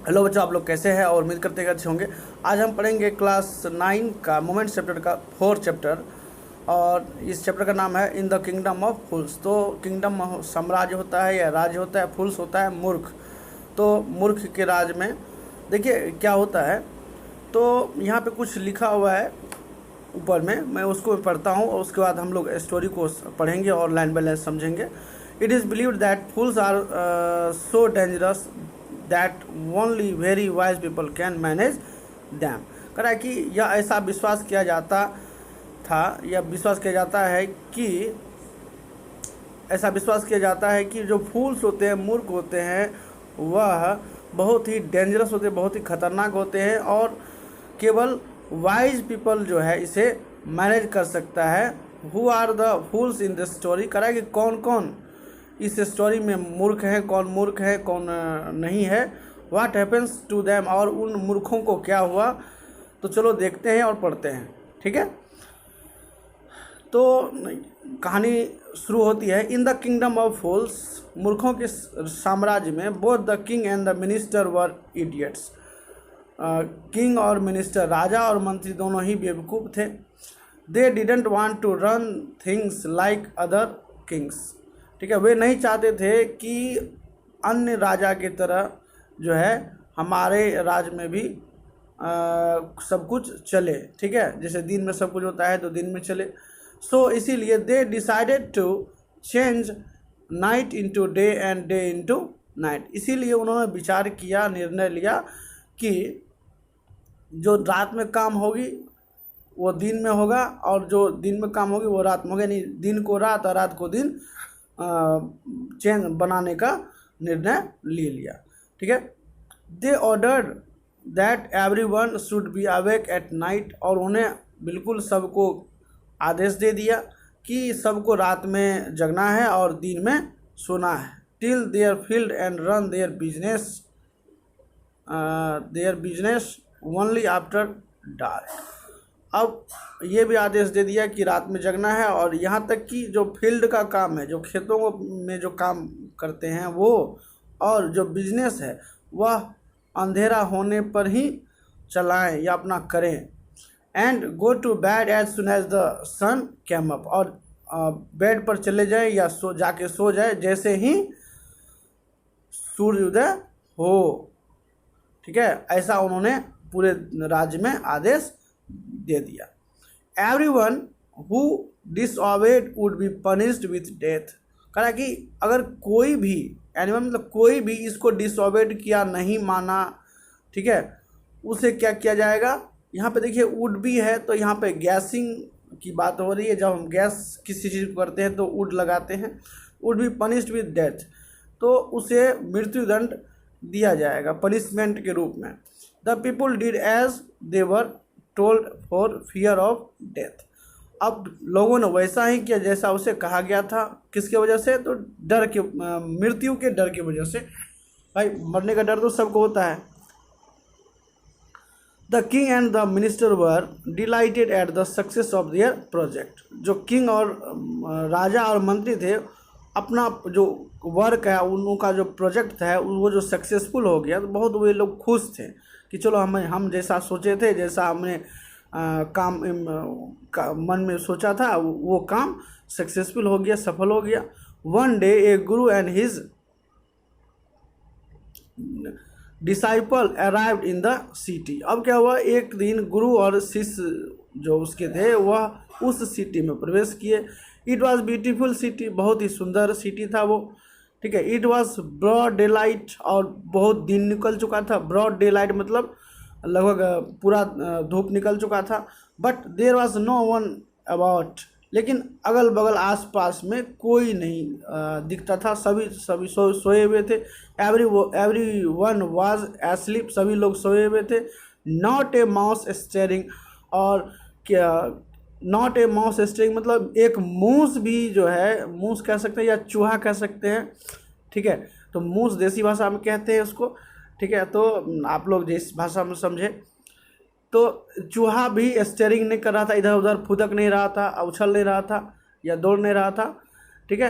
Hello बच्चों, आप लोग कैसे हैं और उम्मीद करते हैं अच्छे होंगे। आज हम पढ़ेंगे क्लास 9 का मोमेंट चैप्टर का 4 चैप्टर, और इस चैप्टर का नाम है इन द किंगडम ऑफ फूल्स। तो किंगडम साम्राज्य होता है या राज्य होता है, फूल्स होता है मूर्ख। तो मूर्ख के राज में देखिए क्या होता है। तो यहाँ पे कुछ लिखा हुआ है ऊपर में, मैं उसको पढ़ता हूँ और उसके बाद हम लोग स्टोरी को पढ़ेंगे और लाइन बाय लाइन समझेंगे। It is believed that fools are so dangerous that only very wise people can manage them. कह रहा है कि यह ऐसा विश्वास किया जाता था, यह विश्वास किया जाता है कि ऐसा विश्वास किया जाता है कि जो फूल्स होते हैं, मूर्ख होते हैं, वह बहुत ही डेंजरस होते हैं, बहुत ही खतरनाक होते हैं, और केवल वाइज पीपल जो है इसे मैनेज कर सकता है। Who are the fools in this story. कह रहा है कि कौन कौन इस स्टोरी में मूर्ख है, कौन मूर्ख है, कौन नहीं है। व्हाट हैपन्स टू देम, और उन मूर्खों को क्या हुआ। तो चलो देखते हैं और पढ़ते हैं, ठीक है। तो कहानी शुरू होती है। In the kingdom of fools, मूर्खों के साम्राज्य में, both the king and the minister were idiots. King और मिनिस्टर, राजा और मंत्री दोनों ही बेवकूफ़ थे। They didn't want to run things like other kings, ठीक है। वे नहीं चाहते थे कि अन्य राजा की तरह जो है हमारे राज्य में भी सब कुछ चले, ठीक है। जैसे दिन में सब कुछ होता है तो दिन में चले। सो इसीलिए they decided to change night into day and day into night. इसीलिए उन्होंने विचार किया, निर्णय लिया कि जो रात में काम होगी वो दिन में होगा, और जो दिन में काम होगी वो रात में होगा। नहीं, दिन को रात और रात को दिन चेंज बनाने का निर्णय ले लिया, ठीक है। They ordered that everyone should be awake at night, और उन्हें बिल्कुल सबको आदेश दे दिया कि सबको रात में जगना है और दिन में सोना है। Till their field and run their business only after dark. अब ये भी आदेश दे दिया कि रात में जगना है, और यहाँ तक कि जो फील्ड का काम है, जो खेतों में जो काम करते हैं वो, और जो बिजनेस है वह अंधेरा होने पर ही चलाएं या अपना करें। And go to bed as soon as the sun came up, और बेड पर चले जाएं या जाके सो जाए जैसे ही सूर्योदय हो, ठीक है। ऐसा उन्होंने पूरे राज्य में आदेश दे दिया। Everyone who disobeyed would be punished with death. कह रहा कि अगर कोई भी एनिमल, मतलब कोई भी इसको डिसऑबेड किया, नहीं माना, ठीक है, उसे क्या किया जाएगा। यहाँ पे देखिए वुड भी है, तो यहाँ पे गैसिंग की बात हो रही है। जब हम गैस किसी चीज़ को करते हैं तो वुड लगाते हैं। Would be punished with death, तो उसे मृत्युदंड दिया जाएगा पनिशमेंट के रूप में। The people did as they were told for fear of death. अब लोगों ने वैसा ही किया जैसा उसे कहा गया था। किसके वजह से? तो डर के, मृत्यु के डर की वजह से। भाई मरने का डर तो सबको होता है। The king and the minister were dilated at the success of their project. जो किंग और राजा और मंत्री थे, अपना जो वर्क है, उनका जो प्रोजेक्ट था वो जो सक्सेसफुल हो गया, तो बहुत वे लोग खुश थे कि चलो हम जैसा सोचे थे, जैसा हमने मन में सोचा था, वो काम सक्सेसफुल हो गया, सफल हो गया। One day A Guru and his disciple arrived in the city. अब क्या हुआ, एक दिन गुरु और शिष्य जो उसके थे वह उस सिटी में प्रवेश किए। इट वॉज ब्यूटीफुल सिटी, बहुत ही सुंदर सिटी था वो, ठीक है। It was broad day light, और बहुत दिन निकल चुका था। ब्रॉड डे लाइट मतलब लगभग पूरा धूप निकल चुका था। But there was no one about, लेकिन अगल बगल आसपास में कोई नहीं दिखता था। सभी सोए हुए थे। एवरी वन वाज एस्लीप, सभी लोग सोए हुए थे। नॉट ए माउस स्टेरिंग, और क्या नॉट ए माउस स्टेरिंग मतलब एक मूस भी जो है, मूस कह सकते हैं या चूहा कह सकते हैं, ठीक है। तो मूस देसी भाषा में कहते हैं उसको, ठीक है। तो आप लोग जिस भाषा में समझे, तो चूहा भी स्टेयरिंग नहीं कर रहा था, इधर उधर फुदक नहीं रहा था, उछल नहीं रहा था या दौड़ नहीं रहा था, ठीक है।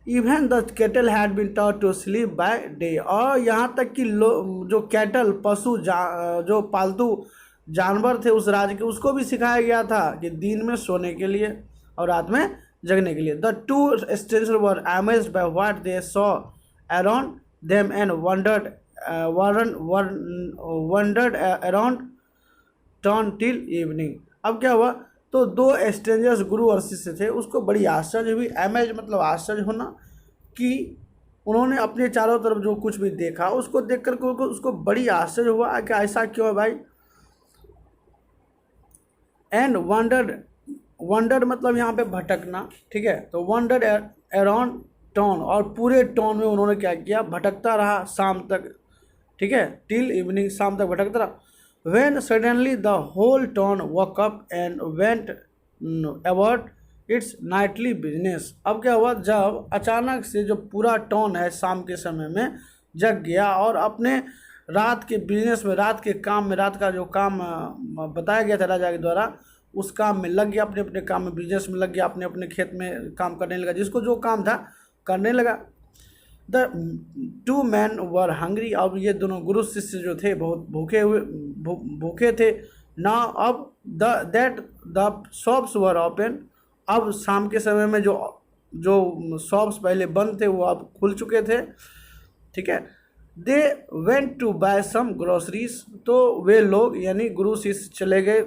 Even the cattle had been taught to sleep by day, और यहाँ तक कि जो कैटल पशु जो पालतू जानवर थे उस राज्य के, उसको भी सिखाया गया था कि दिन में सोने के लिए और रात में जगने के लिए। The two strangers were amazed by what they saw around them and wandered around turn till evening. अब क्या हुआ, तो दो स्ट्रेंजर्स गुरु और शिष्य थे, उसको बड़ी आश्चर्य हुई। अमेज मतलब आश्चर्य होना, कि उन्होंने अपने चारों तरफ जो कुछ भी देखा उसको देख कर उसको बड़ी आश्चर्य हुआ कि ऐसा क्यों है भाई। एंड वंडर्ड मतलब यहाँ पे भटकना, ठीक है, तो वंडर्ड अराउंड टाउन, और पूरे टाउन में उन्होंने क्या किया, भटकता रहा शाम तक, ठीक है, टिल इवनिंग, शाम तक भटकता रहा। When suddenly the whole town woke up and went about its nightly business। अब क्या हुआ, जब अचानक से जो पूरा टाउन है शाम के समय में जग गया और अपने रात के बिजनेस में, रात के काम में, रात का जो काम बताया गया था राजा के द्वारा, उस काम में लग गया, अपने अपने काम में, बिजनेस में लग गया, अपने अपने खेत में काम करने लगा, जिसको जो काम था करने लगा। The two man were hungry, अब ये दोनों गुरु शिष्य जो थे बहुत भूखे थे ना। अब द शॉप्स वर ओपन, अब शाम के समय में जो शॉप्स पहले बंद थे वो अब खुल चुके थे, ठीक है। They went to buy some groceries, तो वे लोग यानी गुरु शिष्य चले गए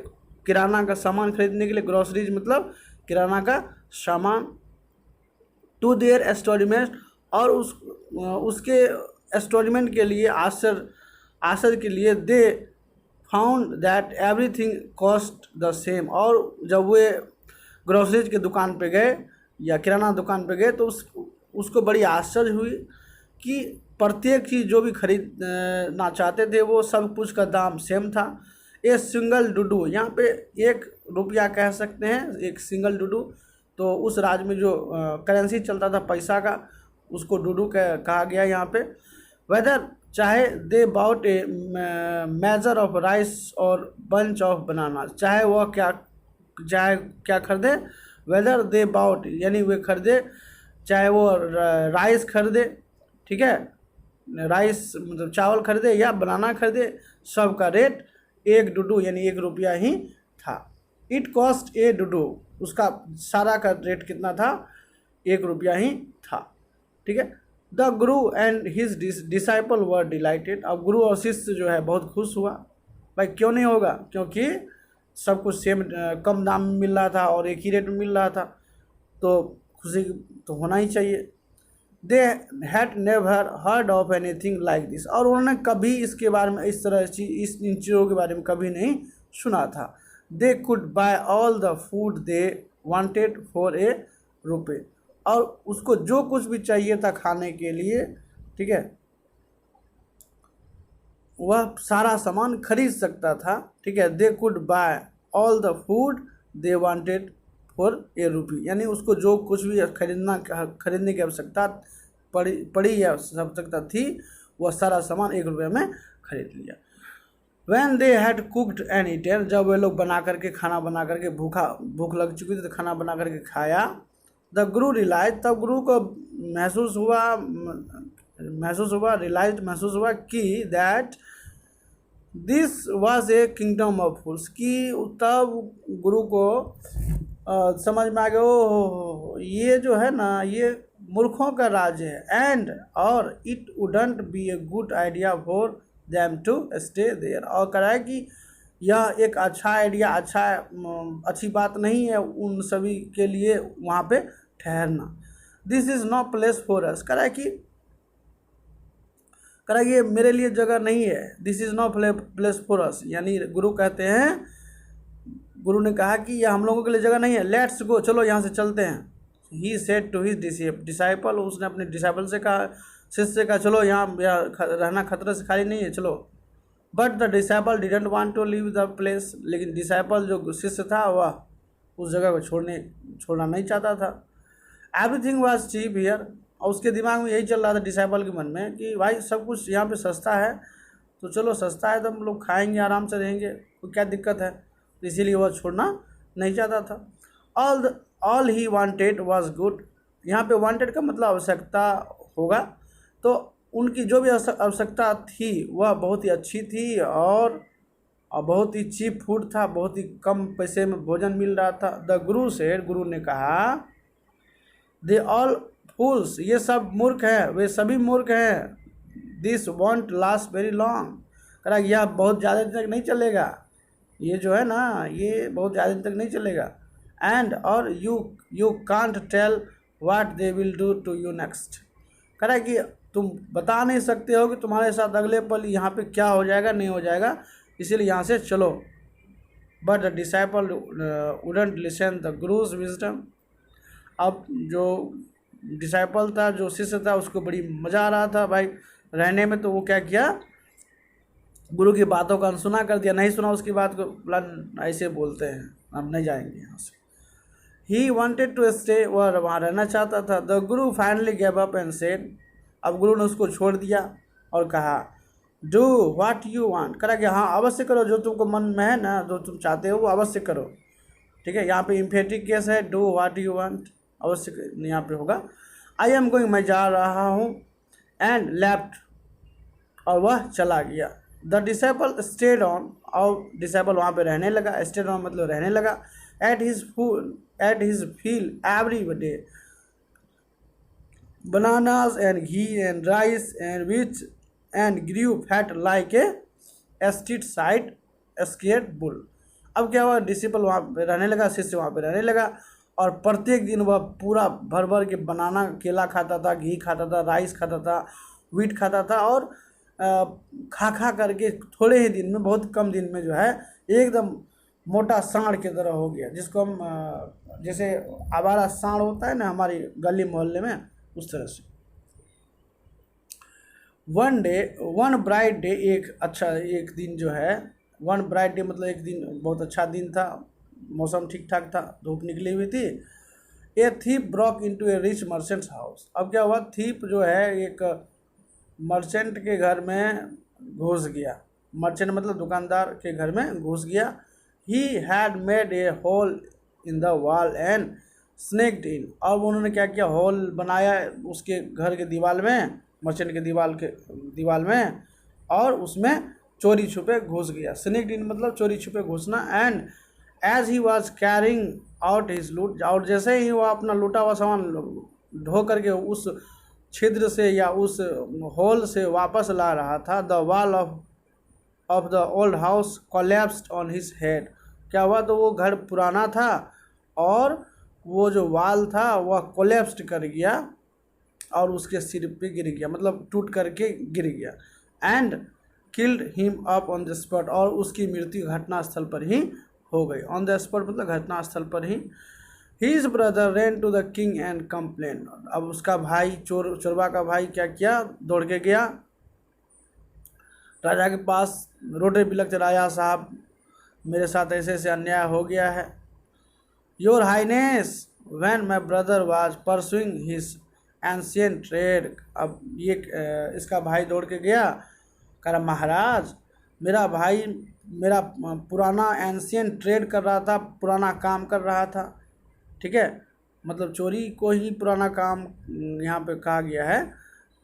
किराना का सामान खरीदने के लिए। ग्रोसरीज मतलब किराना का सामान। टू देयर एस्टोरमेंट, और उसके एस्टोरमेंट के लिए, आश्चर्य के लिए, they found that everything cost the same, और जब वे ग्रोसरीज के दुकान पे गए या किराना दुकान पे गए तो उसको बड़ी आश्चर्य हुई कि प्रत्येक चीज़ जो भी खरीदना चाहते थे वो सब कुछ का दाम सेम था। ए सिंगल डुडू, यहाँ पे 1 रुपया कह सकते हैं, एक सिंगल डुडू, तो उस राज्य में जो करेंसी चलता था पैसा का, उसको डुडू कहा गया यहाँ पे। वेदर, चाहे they bought a measure of rice और बंच ऑफ बनाना, चाहे क्या खरीदे, वेदर दे बाउट यानी वे खरीदे, चाहे वो राइस खरीदे, ठीक है, राइस मतलब चावल खरीदे या बनाना खरीदे, सब का रेट 1 डुडू यानी 1 रुपया ही था। इट कॉस्ट ए डुडू, उसका सारा का रेट कितना था, 1 रुपया ही था, ठीक है। The Guru and his disciple were dilated, अब गुरु और शिष्य जो है बहुत खुश हुआ। भाई क्यों नहीं होगा, क्योंकि सब कुछ सेम कम दाम में मिल रहा था और एक ही रेट में मिल रहा था, तो खुशी तो होना ही चाहिए। They had never heard of anything like this, और उन्होंने कभी इसके बारे में, इस तरह इन चीज़ों के बारे में कभी नहीं सुना था। दे could buy all the food they wanted for ए रुपये, और उसको जो कुछ भी चाहिए था खाने के लिए, ठीक है, वह सारा सामान खरीद सकता था, ठीक है। They could buy all the food they wanted for a rupee, यानी उसको जो कुछ भी खरीदने की आवश्यकता पड़ी या आवश्यकता थी, वह सारा सामान 1 रुपये में खरीद लिया। When they had cooked and eaten, जब वे लोग खाना बना करके भूख लग चुकी थी तो खाना बना करके खाया। द गुरु रिलाइज, तब गुरु को महसूस हुआ कि that this was a kingdom of fools, कि तब गुरु को समझ में आ गया, ओ ये जो है ना ये मूर्खों का राज्य है। एंड और it wouldn't be a good idea for them to stay there, और कह रहा है कि यह एक अच्छा आइडिया, अच्छी बात नहीं है उन सभी के लिए वहाँ पे ठहरना। This is no place for us, कह रहा है ये मेरे लिए जगह नहीं है। This is no place for us, यानी गुरु कहते हैं, गुरु ने कहा कि यह हम लोगों के लिए जगह नहीं है। लेट्स गो, चलो यहाँ से चलते हैं। He said to his disciple, उसने अपने डिसाइपल से कहा, शिष्य से कहा, चलो यहाँ रहना खतरे से खाली नहीं है, चलो। But the disciple didn't want to leave the place, लेकिन डिसाइपल जो शिष्य था वह उस जगह को छोड़ना नहीं चाहता था। एवरीथिंग वाज चीप हियर, और उसके दिमाग में यही चल रहा था डिसाइपल के मन में कि भाई सब कुछ यहाँ पे सस्ता है, तो चलो सस्ता है तो हम लोग खाएंगे, आराम से रहेंगे, तो क्या दिक्कत है, इसीलिए वह छोड़ना नहीं चाहता था। All he wanted was good, यहाँ पे वांटेड का मतलब आवश्यकता होगा। तो उनकी जो भी आवश्यकता थी वह बहुत ही अच्छी थी और बहुत ही चीप फूड था, बहुत ही कम पैसे में भोजन मिल रहा था। द गुरु सेड, गुरु ने कहा, दे ऑल फूल्स, ये सब मूर्ख हैं, वे सभी मूर्ख हैं। This want last very long, कहा यह बहुत ज़्यादा दिन तक नहीं चलेगा, ये जो है ना ये बहुत ज़्यादा दिन तक नहीं चलेगा। एंड और you can't tell what they will do to you next, कह रहा है कि तुम बता नहीं सकते हो कि तुम्हारे साथ अगले पल यहाँ पे क्या हो जाएगा नहीं हो जाएगा, इसीलिए यहाँ से चलो। But the disciple wouldn't listen the guru's wisdom. अब जो डिसाइपल था, जो शिष्य था, उसको बड़ी मज़ा आ रहा था भाई रहने में, तो वो क्या किया, गुरु की बातों का अनसुना कर दिया, नहीं सुना उसकी बात को, बोला ऐसे बोलते हैं, हम नहीं जाएंगे यहाँ से। ही वॉन्टेड टू स्टे, वह वहाँ रहना चाहता था। The Guru finally gave up and said, अब गुरु ने उसको छोड़ दिया और कहा, डू व्हाट यू वांट, करा कि हाँ अवश्य करो, जो तुमको मन में है ना, जो तुम चाहते हो वो अवश्य करो। ठीक है, यहाँ पे इम्फेटिक केस है, डू व्हाट यू वांट, अवश्य यहाँ पे होगा। आई एम गोइंग, मैं जा रहा हूँ। एंड लेफ्ट, और वह चला गया। द डिसाइपल स्टेड ऑन, और डिसाइपल वहाँ पे रहने लगा। स्टेड ऑन मतलब रहने लगा। Ate his fill every day bananas and ghee and rice and wheat and grew fat like a street side scared bull. अब क्या हुआ, डिसिपल वहाँ पे रहने लगा, शिष्य वहाँ पे रहने लगा, और प्रत्येक दिन वह पूरा भर भर के बनाना केला खाता था, घी खाता था, राइस खाता था, वीट खाता था, और खा करके थोड़े ही दिन में, बहुत कम दिन में जो है एकदम मोटा सांड की तरह हो गया, जिसको हम जैसे आवारा सांड होता है ना हमारी गली मोहल्ले में, उस तरह से। वन ब्राइट डे, एक दिन जो है, वन ब्राइट डे मतलब एक दिन, बहुत अच्छा दिन था, मौसम ठीक ठाक था, धूप निकली हुई थी। ए थीप ब्रॉक इनटू ए रिच मर्चेंट्स हाउस। अब क्या हुआ, थीप जो है एक मर्चेंट के घर में घुस गया। मर्चेंट मतलब दुकानदार के घर में घुस गया। He had made a hole in the wall and snaked in, और उन्होंने क्या किया, होल बनाया उसके घर के दीवार में, मर्चेंट के दीवार में, और उसमें चोरी छुपे घुस गया। स्नेक्ड इन मतलब चोरी छुपे घुसना। And as he was carrying out his loot, और जैसे ही वह अपना लूटा हुआ सामान ढो करके उस छिद्र से या उस होल से वापस ला रहा था, the wall of the old house collapsed on his head. क्या हुआ, तो वो घर पुराना था और वो जो वाल था वह कोलैप्स्ड कर गया और उसके सिर पे गिर गया, मतलब टूट करके गिर गया। And killed him up on the spot, और उसकी मृत्यु घटनास्थल पर ही हो गई। ऑन द स्पॉट मतलब घटनास्थल पर ही। His brother ran to the king and complain, अब उसका भाई चोरबा का भाई क्या किया, दौड़ के गया राजा के पास, रोटे बिलखते, राजा साहब मेरे साथ ऐसे ऐसे अन्याय हो गया है। Your highness, when my brother was pursuing his ancient trade. अब ये इसका भाई दौड़ के गया, कह रहा महाराज मेरा भाई मेरा पुराना एंशियंट ट्रेड कर रहा था, पुराना काम कर रहा था। ठीक है, मतलब चोरी को ही पुराना काम यहाँ पे कहा गया है,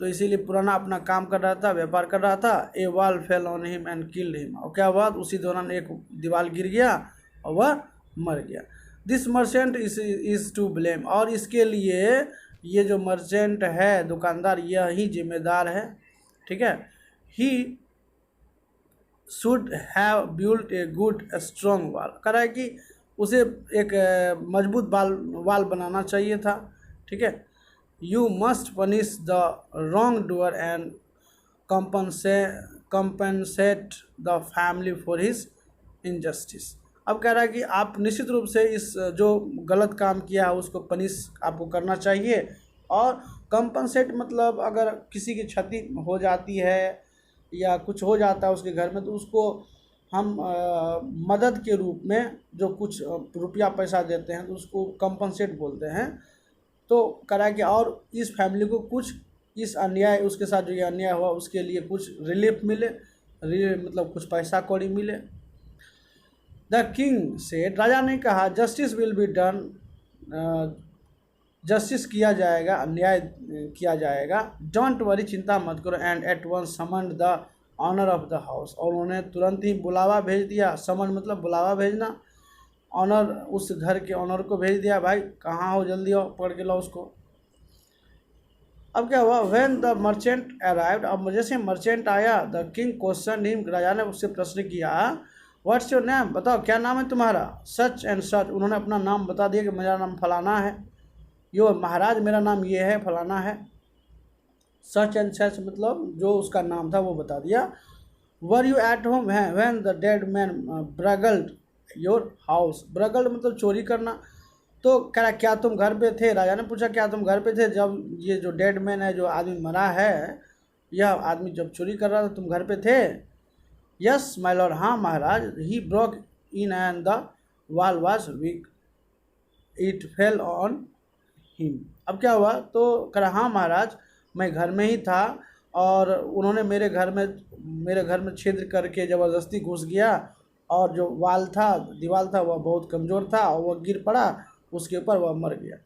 तो इसीलिए पुराना अपना काम कर रहा था, व्यापार कर रहा था। A wall fell on him and killed him, और क्या हुआ, उसी दौरान एक दीवार गिर गया और वह मर गया। This merchant is to blame, और इसके लिए ये जो मर्चेंट है, दुकानदार, यही जिम्मेदार है। ठीक है, he should have built a good strong wall, कह रहा है कि उसे एक मजबूत वाल बनाना चाहिए था। ठीक है, you must punish the wrong doer and compensate the family for his injustice. अब कह रहा है कि आप निश्चित रूप से इस जो गलत काम किया है उसको पनिश आपको करना चाहिए, और कंपनसेट मतलब अगर किसी की क्षति हो जाती है या कुछ हो जाता है उसके घर में, तो उसको हम मदद के रूप में जो कुछ रुपया पैसा देते हैं तो उसको कंपनसेट बोलते हैं। तो करा कि और इस फैमिली को कुछ इस अन्याय, उसके साथ जो ये अन्याय हुआ उसके लिए कुछ रिलीफ मिले, मतलब कुछ पैसा कौड़ी मिले। द किंग सेड, राजा ने कहा, justice will be done, justice किया जाएगा, अन्याय किया जाएगा। डोंट वरी, चिंता मत करो। And at once summoned the owner of the house, और उन्होंने तुरंत ही बुलावा भेज दिया। समन मतलब बुलावा भेजना, ऑनर उस घर के ऑनर को भेज दिया, भाई कहाँ हो, जल्दी आओ, पकड़ के लाओ उसको। अब क्या हुआ, व्हेन द मर्चेंट अराइव्ड, अब जैसे मर्चेंट आया, द किंग क्वेश्चन हिम, राजा ने उससे प्रश्न किया, व्हाट्स योर नेम, बताओ क्या नाम है तुम्हारा। सच एंड सच, उन्होंने अपना नाम बता दिया कि मेरा नाम फलाना है। यो महाराज मेरा नाम ये है, फलाना है। सच एंड सच मतलब जो उसका नाम था वो बता दिया। वर यू एट होम है, when the dead man burgled your house, burgled मतलब चोरी करना। तो कह रहा क्या तुम घर पे थे, राजा ने पूछा क्या तुम घर पे थे जब ये जो डेड मैन है, जो आदमी मरा है, यह आदमी जब चोरी कर रहा था तुम घर पे थे। यस माय लॉर्ड, हाँ महाराज। He broke in and the wall was weak, it fell on him. अब क्या हुआ, तो कह रहा हाँ महाराज, मैं घर में ही था और उन्होंने मेरे घर में छिद्र करके ज़बरदस्ती घुस गया, और जो वाल था, दीवार था, वह बहुत कमज़ोर था और वह गिर पड़ा, उसके ऊपर वह मर गया।